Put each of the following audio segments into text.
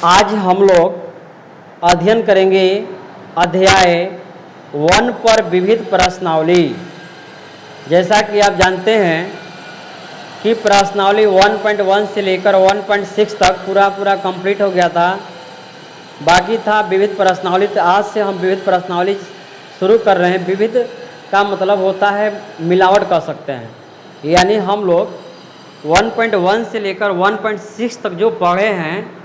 आज हम लोग अध्ययन करेंगे अध्याय 1 पर विविध प्रश्नावली। जैसा कि आप जानते हैं कि प्रश्नावली 1.1 से लेकर 1.6 तक पूरा कंप्लीट हो गया था, बाकी था विविध प्रश्नावली। तो आज से हम विविध प्रश्नावली शुरू कर रहे हैं। विविध का मतलब होता है मिलावट कह सकते हैं, यानी हम लोग 1.1 से लेकर 1.6 तक जो पढ़े हैं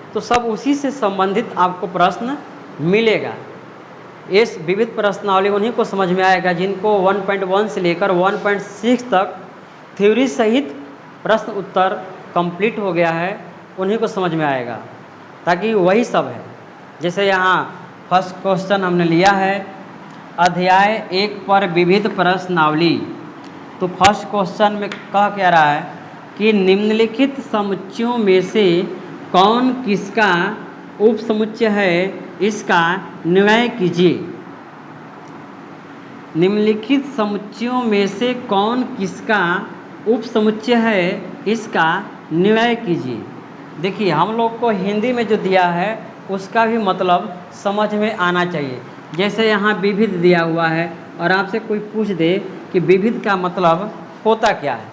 तो सब उसी से संबंधित आपको प्रश्न मिलेगा। इस विविध प्रश्नावली उन्हीं को समझ में आएगा जिनको 1.1 से लेकर 1.6 तक थ्योरी सहित प्रश्न उत्तर कंप्लीट हो गया है, उन्हीं को समझ में आएगा, ताकि वही सब है। जैसे यहाँ फर्स्ट क्वेश्चन हमने लिया है अध्याय 1 पर विविध प्रश्नावली। तो फर्स्ट क्वेश्चन में कह क्या रहा है कि निम्नलिखित समुच्चयों में से कौन किसका उपसमुच्चय है, इसका निर्णय कीजिए। निम्नलिखित समुच्चयों में से कौन किसका उपसमुच्चय है, इसका निर्णय कीजिए। देखिए, हम लोग को हिंदी में जो दिया है उसका भी मतलब समझ में आना चाहिए। जैसे यहाँ विविध दिया हुआ है और आपसे कोई पूछ दे कि विविध का मतलब होता क्या है,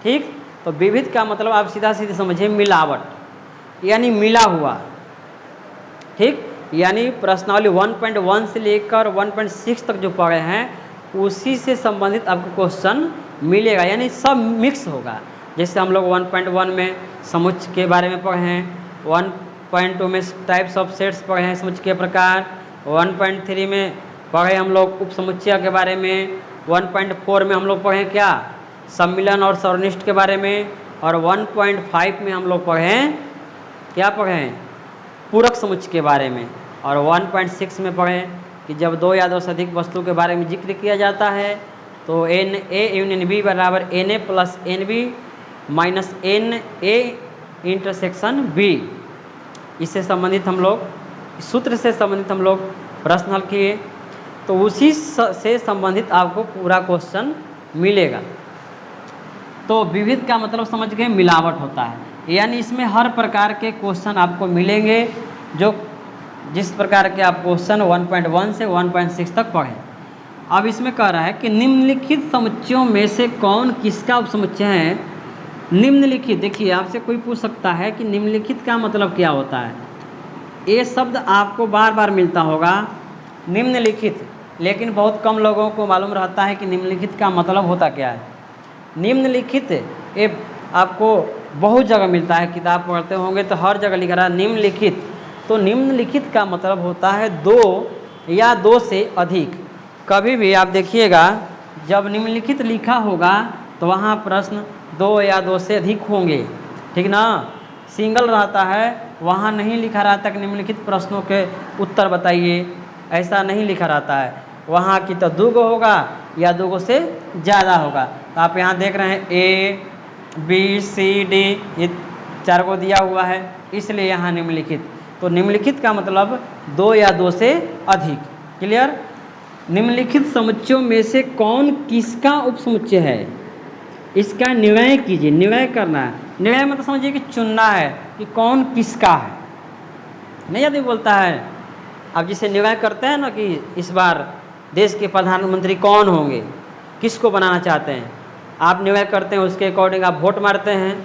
ठीक? तो विविध का मतलब आप सीधा सीधे समझिए मिलावट, यानी मिला हुआ, ठीक? यानी प्रश्नावली 1.1 से लेकर 1.6 तक जो पढ़े हैं उसी से संबंधित आपको क्वेश्चन मिलेगा, यानी सब मिक्स होगा। जैसे हम लोग 1.1 में समुच्चय के बारे में पढ़े हैं, 1.2 में टाइप्स ऑफ सेट्स पढ़े हैं, समुच्चय के प्रकार, 1.3 में पढ़े हम लोग उपसमुच्चय के बारे में, 1.4 में हम लोग पढ़े क्या, सम्मिलन और सर्वनिष्ठ के बारे में, और 1.5 में हम लोग पढ़े क्या पढ़े हैं, पूरक समुच्चय के बारे में, और 1.6 में पढ़े कि जब दो या दो से अधिक वस्तु के बारे में जिक्र किया जाता है तो NA यूनियन B बराबर NA plus NB minus NA intersection B। इससे संबंधित हम लोग, सूत्र से संबंधित हम लोग प्रश्न हल किए, तो उसी से संबंधित आपको पूरा क्वेश्चन मिलेगा। तो विविध का मतलब समझ गए मिलावट होता है, यानी इसमें हर प्रकार के क्वेश्चन आपको मिलेंगे जो जिस प्रकार के आप क्वेश्चन 1.1 से 1.6 तक पढ़ें। अब इसमें कह रहा है कि निम्नलिखित समुच्चयों में से कौन किसका उपसमुच्चय है। निम्नलिखित, देखिए आपसे कोई पूछ सकता है कि निम्नलिखित का मतलब क्या होता है। ये शब्द आपको बार बार मिलता होगा निम्नलिखित, लेकिन बहुत कम लोगों को मालूम रहता है कि निम्नलिखित का मतलब होता क्या है। निम्नलिखित ये आपको बहुत जगह मिलता है, किताब पढ़ते होंगे तो हर जगह लिखा रहा है निम्नलिखित। तो निम्नलिखित का मतलब होता है दो या दो से अधिक। कभी भी आप देखिएगा जब निम्नलिखित लिखा होगा तो वहाँ प्रश्न दो या दो से अधिक होंगे, ठीक ना। सिंगल रहता है, वहाँ नहीं लिखा रहता कि निम्नलिखित प्रश्नों के उत्तर बताइए, ऐसा नहीं लिखा रहता है। वहाँ की तो दो गो होगा या दो गो से ज़्यादा होगा। तो आप यहाँ देख रहे हैं A B C D ये 4 गो दिया हुआ है, इसलिए यहाँ निम्नलिखित। तो निम्नलिखित का मतलब दो या दो से अधिक। क्लियर? निम्नलिखित समुच्चयों में से कौन किसका उपसमुच्चय है, इसका निर्णय कीजिए। निर्णय करना है, निर्णय मतलब समझिए कि चुनना है कि कौन किसका है। नहीं आदमी बोलता है, अब जिसे निर्णय करते हैं ना कि इस बार देश के प्रधानमंत्री कौन होंगे, किसको बनाना चाहते हैं, आप निर्णय करते हैं, उसके अकॉर्डिंग आप वोट मारते हैं।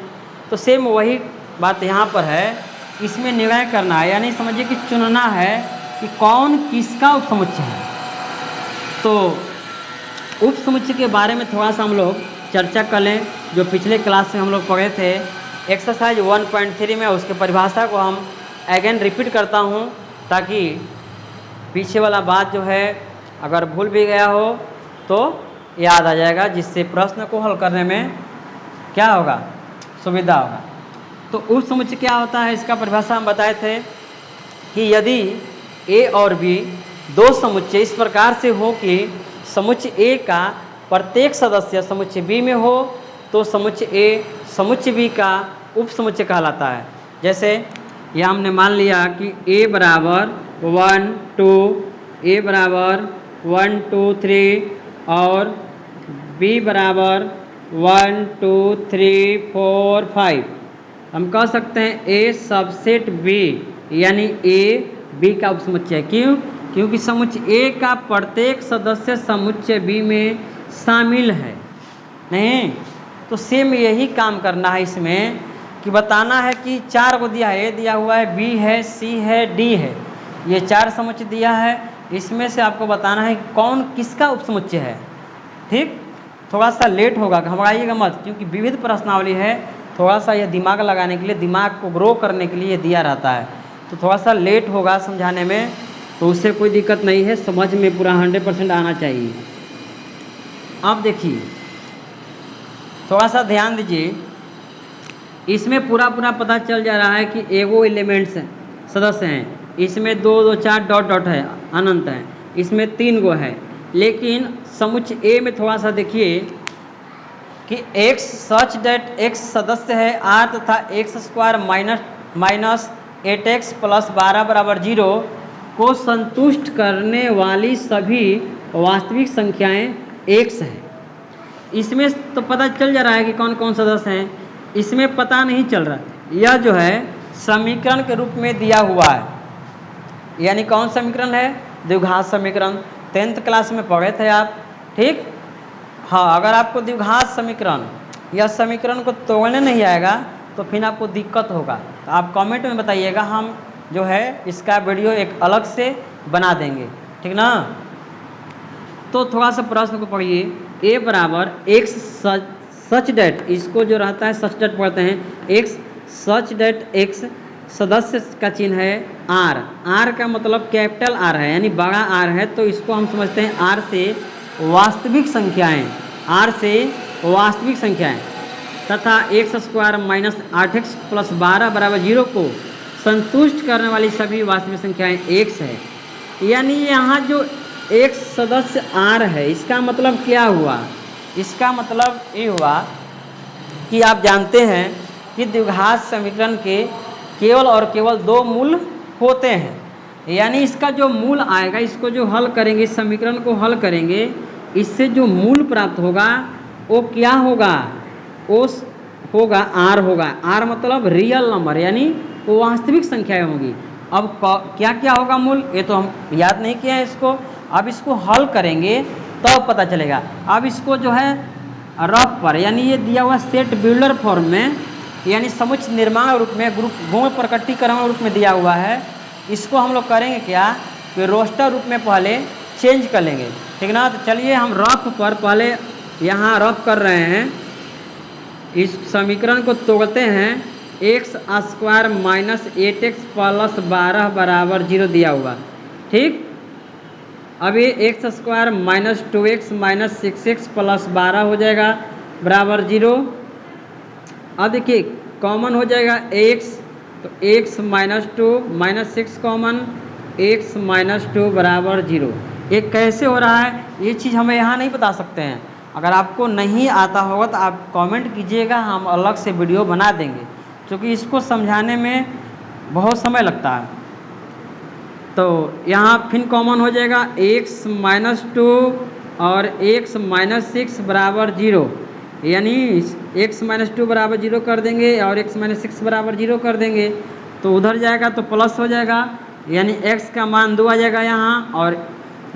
तो सेम वही बात यहाँ पर है, इसमें निर्णय करना है, यानी समझिए कि चुनना है कि कौन किसका उपसमुच्चय है। तो उपसमुच्चय के बारे में थोड़ा सा हम लोग चर्चा कर लें, जो पिछले क्लास में हम लोग पढ़े थे एक्सरसाइज 1.3 में। उसके परिभाषा को हम अगेन रिपीट करता हूँ ताकि पीछे वाला बात जो है अगर भूल भी गया हो तो याद आ जाएगा, जिससे प्रश्न को हल करने में क्या होगा, सुविधा होगा। तो उपसमुच्चय क्या होता है, इसका परिभाषा हम बताए थे कि यदि A और B दो समुच्चय इस प्रकार से हो कि समुच्चय A का प्रत्येक सदस्य समुच्चय B में हो तो समुच्चय A समुच्चय B का उपसमुच्चय कहलाता है। जैसे यह हमने मान लिया कि A बराबर 1 2, A बराबर 1 2 3 और B बराबर 1 2 3 4 5। हम कह सकते हैं ए सबसेट बी, यानी ए बी का उपसमुच्चय। क्यों? क्योंकि समुच्चय ए का प्रत्येक सदस्य समुच्चय बी में शामिल है। नहीं तो सेम यही काम करना है इसमें कि बताना है कि 4 को दिया है, ए दिया हुआ है, बी है, सी है, डी है, ये 4 समुच्चय दिया है। इसमें से आपको बताना है कि कौन किसका उपसमुच्चय है। ठीक, थोड़ा सा लेट होगा, घबराइएगा मत, क्योंकि विविध प्रश्नावली है, थोड़ा सा यह दिमाग लगाने के लिए, दिमाग को ग्रो करने के लिए दिया रहता है, तो थोड़ा सा लेट होगा समझाने में, तो उससे कोई दिक्कत नहीं है, समझ में पूरा 100% आना चाहिए। अब देखिए थोड़ा सा ध्यान दीजिए, इसमें पूरा पता चल जा रहा है कि एगो एलिमेंट्स सदस्य हैं, इसमें 2 2 4 डॉट डॉट है, अनंत है, इसमें 3 गो है। लेकिन समुच्चय ए में थोड़ा सा देखिए कि x सच डेट x सदस्य है r तथा x square minus 8x plus 12 बराबर 0 को संतुष्ट करने वाली सभी वास्तविक संख्याएं x है। इसमें तो पता चल जा रहा है कि कौन कौन सदस्य हैं, इसमें पता नहीं चल रहा। यह जो है समीकरण के रूप में दिया हुआ है, यानी कौन समीकरण है? द्विघात समीकरण, 10th क्लास में पढ़े थे आप। ठीक, हाँ, अगर आपको द्विघात समीकरण या समीकरण को तोड़ने नहीं आएगा तो फिर आपको दिक्कत होगा, तो आप कमेंट में बताइएगा, हम जो है इसका वीडियो एक अलग से बना देंगे। ठीक ना? तो थोड़ा सा प्रश्न को पढ़िए, ए बराबर एक्स सच डेट, इसको जो रहता है सच डेट पढ़ते हैं, एक्स सच डेट एक्स सदस्य का चिन्ह है आर। आर का मतलब कैपिटल आर है, यानी बड़ा आर है, तो इसको हम समझते हैं आर से वास्तविक संख्याएं, आर से वास्तविक संख्याएं तथा x square minus 8x plus 12 बराबर 0 को संतुष्ट करने वाली सभी वास्तविक संख्याएं x है। यानी यहाँ जो एक सदस्य आर है, इसका मतलब क्या हुआ? इसका मतलब ये हुआ कि आप जानते हैं कि द्विघात समीकरण के केवल और केवल 2 मूल होते हैं, यानी इसका जो मूल आएगा, इसको जो हल करेंगे, इस समीकरण को हल करेंगे, इससे जो मूल प्राप्त होगा वो क्या होगा? वो होगा आर होगा। आर मतलब रियल नंबर, यानी वो वास्तविक संख्याएं होंगी। अब क्या क्या होगा मूल, ये तो हम याद नहीं किए हैं इसको, अब इसको हल करेंगे तब पता चलेगा। अब इसको जो है रफ पर, यानी ये दिया हुआ सेट बिल्डर फॉर्म में, यानी समुच्चय निर्माण रूप में, ग्रुप गुण प्रकटीकरण रूप में दिया हुआ है, इसको हम लोग करेंगे क्या कि रोस्टर रूप में पहले चेंज कर लेंगे। ठीक ना? तो चलिए हम रफ पर पहले यहाँ रफ कर रहे हैं, इस समीकरण को तोड़ते हैं। X square minus 8x plus 12 बराबर 0 दिया हुआ। ठीक, अभी x square minus 2x minus 6x plus 12 हो जाएगा बराबर 0। अब देखिए कॉमन हो जाएगा x, तो x minus 2 minus 6 common, x minus 2 बराबर 0। ये कैसे हो रहा है, ये चीज़ हमें यहाँ नहीं बता सकते हैं। अगर आपको नहीं आता होगा तो आप कमेंट कीजिएगा, हम अलग से वीडियो बना देंगे, क्योंकि इसको समझाने में बहुत समय लगता है। तो यहाँ फिर कॉमन हो जाएगा x माइनस 2 और x माइनस 6 बराबर 0, यानी x माइनस 2 बराबर 0 कर देंगे और x माइनस 6 बराबर 0 कर देंगे, तो उधर जाएगा तो प्लस हो जाएगा, यानी x का मान 2 आ जाएगा यहाँ, और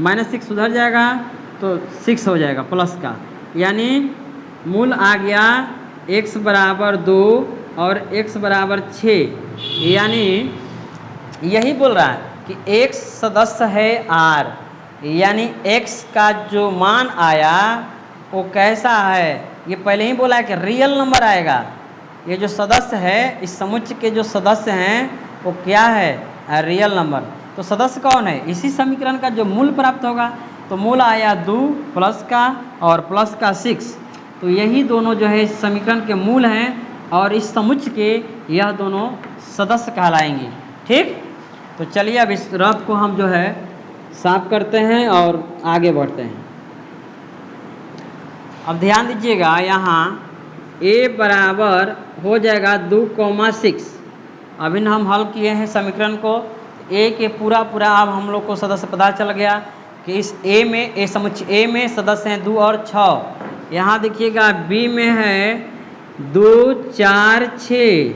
माइनस 6 उधर जाएगा तो 6 हो जाएगा प्लस का, यानी मूल आ गया x बराबर 2 और x बराबर 6। यानी यही बोल रहा है कि x सदस्य है r, यानी x का जो मान आया वो कैसा है, ये पहले ही बोला है कि रियल नंबर आएगा। ये जो सदस्य है, इस समुच्चय के जो सदस्य हैं वो क्या है? Real number. तो सदस्य कौन है? इसी समीकरण का जो मूल प्राप्त होगा, तो मूल आया 2 प्लस का और प्लस का 6, तो यही दोनों जो है इस समीकरण के मूल हैं और इस समुच्चय के यह दोनों सदस्य कहलाएंगे। ठीक, तो चलिए अब इस रफ को हम जो है साफ करते हैं और आगे बढ़ते हैं। अब ध्यान दीजिएगा, यहाँ a बराबर हो जाएगा 2,6। अभी हम हल किए हैं समीकरण को, a के पूरा अब हम लोग को सदस्य पता चल गया कि इस a में, समुच्चय a में सदस्य हैं 2 और 6। यहाँ देखिएगा b में है 2 4 6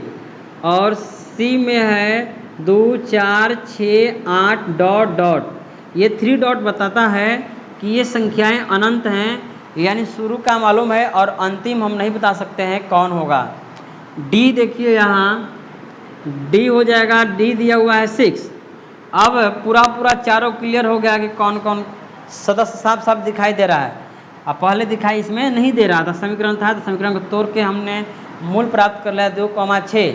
और सी में है 2 4 6 8 डॉट डॉट। ये 3 डॉट बताता है कि ये संख्याएं अनंत हैं, यानी शुरू का मालूम है और अंतिम हम नहीं बता सकते हैं कौन होगा। डी देखिए यहाँ डी हो जाएगा, डी दिया हुआ है 6। अब पूरा चारों क्लियर हो गया कि कौन कौन सदस्य साफ साफ दिखाई दे रहा है। अब पहले दिखाई इसमें नहीं दे रहा था, समीकरण था तो समीकरण को तोड़ के हमने मूल प्राप्त कर लिया 2,6।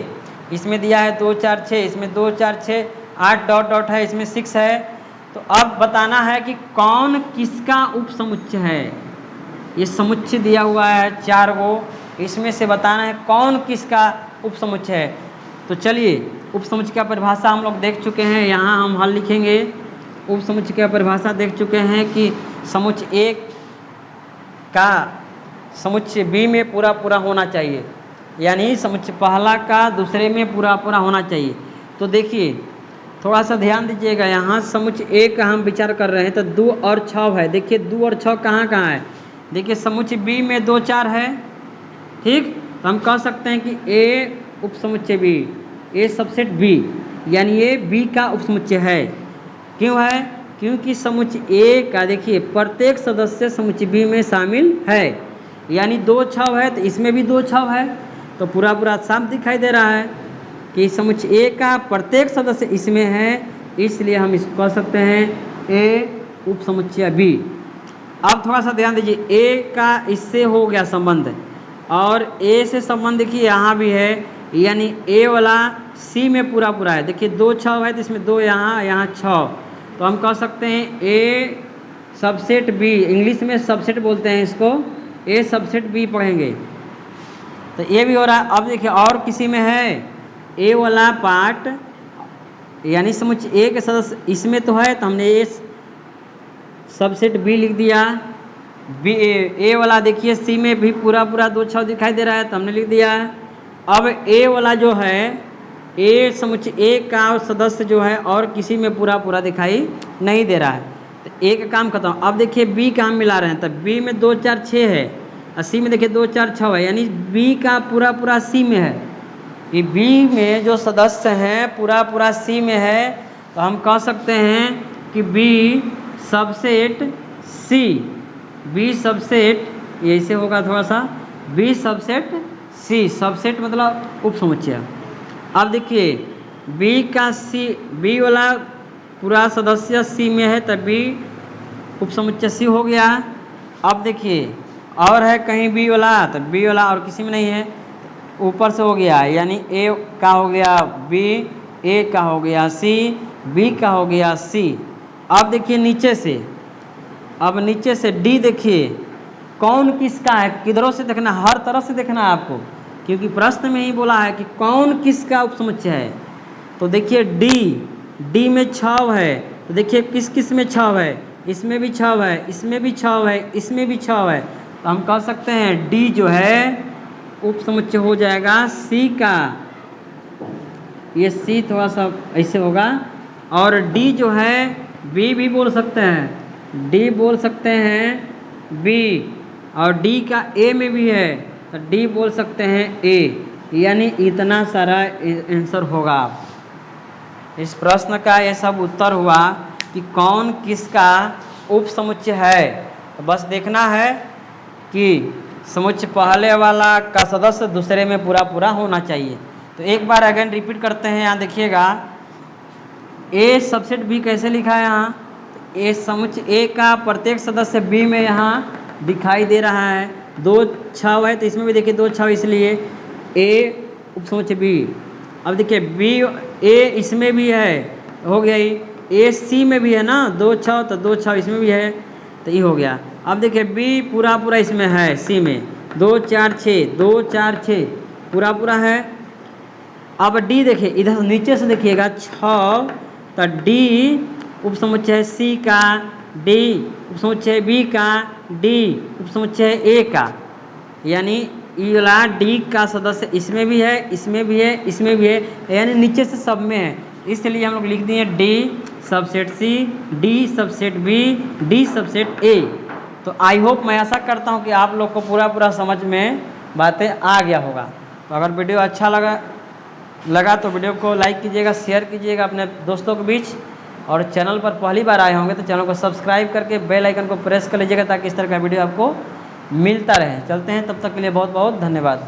इसमें दिया है 2 4 6, इसमें 2 4 6 8 डॉट डॉट है, इसमें 6 है। तो अब बताना है कि कौन किसका उपसमुच्चय है। ये समुच्चय दिया हुआ है 4 गो, इसमें से बताना है कौन किसका उपसमुच्चय है। तो चलिए उपसमुच्चय का परिभाषा हम लोग देख चुके हैं, यहाँ हम हल लिखेंगे। उपसमुच्चय का परिभाषा देख चुके हैं कि समुच्चय एक का समुच्चय बी में पूरा पूरा होना चाहिए, यानी समुच्चय पहला का दूसरे में पूरा पूरा होना चाहिए। तो देखिए थोड़ा सा ध्यान दीजिएगा, यहाँ समुच्चय एक का हम विचार कर रहे हैं तो 2 और 6 है। देखिए 2 और 6 कहाँ कहाँ है। देखिए समुच्चय बी में 2 4 है, ठीक। तो हम कह सकते हैं कि ए उपसमुच्चय बी, ए सबसेट बी, यानी ये बी का उपसमुच्चय है। क्यों है? क्योंकि समुच्चय ए का देखिए प्रत्येक सदस्य समुच्चय बी में शामिल है, यानी 2 6 है तो इसमें भी 2 6 है। तो पूरा पूरा साफ दिखाई दे रहा है कि समुच्चय ए का प्रत्येक सदस्य इसमें है, इसलिए हम इसको कह सकते हैं ए उपसमुच्चय बी। अब थोड़ा सा ध्यान दीजिए, ए का इससे हो गया संबंध और ए से संबंध देखिए यहाँ भी है, यानी ए वाला सी में पूरा पूरा है। देखिए 2 6 है तो इसमें 2 यहाँ 6, तो हम कह सकते हैं ए सबसेट बी, इंग्लिश में सबसेट बोलते हैं इसको, ए सबसेट बी पढ़ेंगे तो ये भी हो रहा है। अब देखिए और किसी में है ए वाला पार्ट, यानी समुच्चय ए के सदस्य इसमें तो है, तो हमने ए सबसेट बी लिख दिया। बी ए वाला देखिए सी में भी पूरा पूरा 2 6 दिखाई दे रहा है तो हमने लिख दिया। अब ए वाला जो है ए समुच्चय ए का सदस्य जो है और किसी में पूरा पूरा दिखाई नहीं दे रहा है, तो ए का काम खत्म। अब देखिए बी का हम मिला रहे हैं, तो बी में 2 4 6 है और सी में देखिए 2 4 6 है, यानी बी का पूरा पूरा सी में है। ये बी में जो सदस्य हैं पूरा पूरा सी में है, तो हम कह सकते हैं कि बी सबसेट सी, बी सबसेट ऐसे होगा थोड़ा सा, बी सबसेट सी, सबसेट मतलब उपसमुच्चय। अब देखिए बी का सी, बी वाला पूरा सदस्य सी में है तब बी उपसमुच्चय सी हो गया। अब देखिए और है कहीं बी वाला, तो बी वाला और किसी में नहीं है, ऊपर से हो गया, यानी ए का हो गया बी, ए का हो गया सी, बी का हो गया सी। अब देखिए नीचे से, अब नीचे से डी देखिए कौन किसका है, किधरों से देखना, हर तरफ से देखना है आपको, क्योंकि प्रश्न में ही बोला है कि कौन किसका उपसमुच्चय है। तो देखिए डी में 6 है, तो देखिए किस किस में 6 है, इसमें भी 6 है, इसमें भी 6 है, इसमें भी 6 है, तो हम कह सकते हैं डी जो है उपसमुच्चय हो जाएगा सी का। ये सी थोड़ा सा ऐसे होगा, और डी जो है बी भी बोल सकते हैं, डी बोल सकते हैं बी, और डी का ए में भी है तो डी बोल सकते हैं ए, यानी इतना सारा आंसर होगा। इस प्रश्न का ये सब उत्तर हुआ कि कौन किसका उपसमुच्चय है। तो बस देखना है कि समुच्चय पहले वाला का सदस्य दूसरे में पूरा पूरा होना चाहिए। तो एक बार अगेन रिपीट करते हैं, यहाँ देखिएगा ए सबसेट बी कैसे लिखा है, यहाँ ए समुच्चय ए का प्रत्येक सदस्य बी में यहाँ दिखाई दे रहा है, 2 6 है तो इसमें भी देखिए 2 6, इसलिए ए उपसमुच्चय बी। अब देखिए बी ए इसमें भी है, हो गया ही, ए सी में भी है ना 2 6, तो 2 6 इसमें भी है तो ये हो गया। अब देखिए बी पूरा पूरा इसमें है सी में, 2 4 6, 2 4 6 पूरा पूरा है। अब डी देखिए इधर नीचे से देखिएगा 6, तो डी उपसमुच्चय है सी का, डी उपसमुच्चय बी का, डी उपसमुच्चय ए का, यानी ई वाला डी का सदस्य इसमें भी है, इसमें भी है, इसमें भी है, यानी नीचे से सब में है, इसलिए हम लोग लिख दिए D subset C, D subset B, D subset A. तो आई होप, मैं ऐसा करता हूँ कि आप लोग को पूरा पूरा समझ में बातें आ गया होगा। तो अगर वीडियो अच्छा लगा लगा तो वीडियो को लाइक कीजिएगा, शेयर कीजिएगा अपने दोस्तों के बीच, और चैनल पर पहली बार आए होंगे तो चैनल को सब्सक्राइब करके बेल आइकन को प्रेस कर लीजिएगा ताकि इस तरह का वीडियो आपको मिलता रहे। चलते हैं, तब तक के लिए बहुत बहुत धन्यवाद।